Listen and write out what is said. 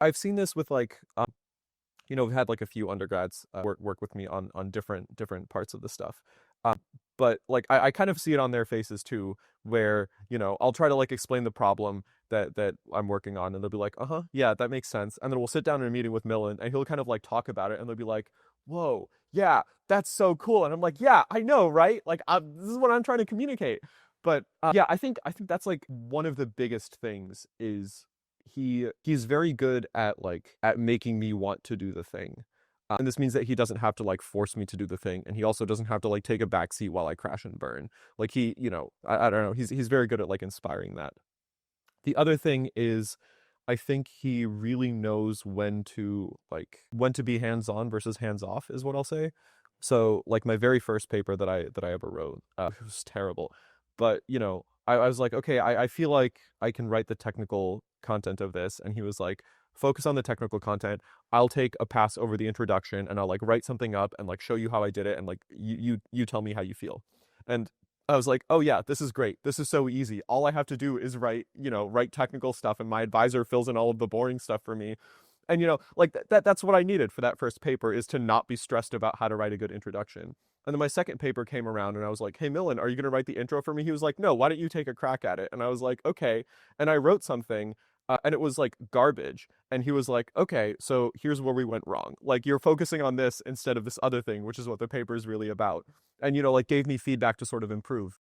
I've seen this with like, we've had like a few undergrads work with me on different parts of the stuff. But like I kind of see it on their faces too, where, I'll try to like explain the problem that I'm working on, and they'll be like, uh-huh, yeah, that makes sense. And then we'll sit down in a meeting with Milan, and he'll kind of like talk about it, and they'll be like, whoa, yeah, that's so cool. And I'm like, yeah, I know, right? Like, this is what I'm trying to communicate. But yeah, I think that's like one of the biggest things is he's very good at making me want to do the thing. And this means that he doesn't have to like force me to do the thing, and he also doesn't have to like take a back seat while I crash and burn. Like I don't know, he's very good at like inspiring that. The other thing is I think he really knows when to be hands-on versus hands-off is what I'll say. So like my very first paper that I ever wrote, it was terrible. But I was like, okay, I feel like I can write the technical content of this. And he was like, focus on the technical content. I'll take a pass over the introduction, and I'll like write something up and like show you how I did it, and like you tell me how you feel. And I was like, oh yeah, this is great. This is so easy. All I have to do is write technical stuff, and my advisor fills in all of the boring stuff for me. And like that's what I needed for that first paper, is to not be stressed about how to write a good introduction. And then my second paper came around, and I was like, hey Millen, are you going to write the intro for me? He was like, no, why don't you take a crack at it? And I was like, okay. And I wrote something, and it was like garbage. And he was like, okay, so here's where we went wrong. Like, you're focusing on this instead of this other thing, which is what the paper is really about. And like gave me feedback to sort of improve.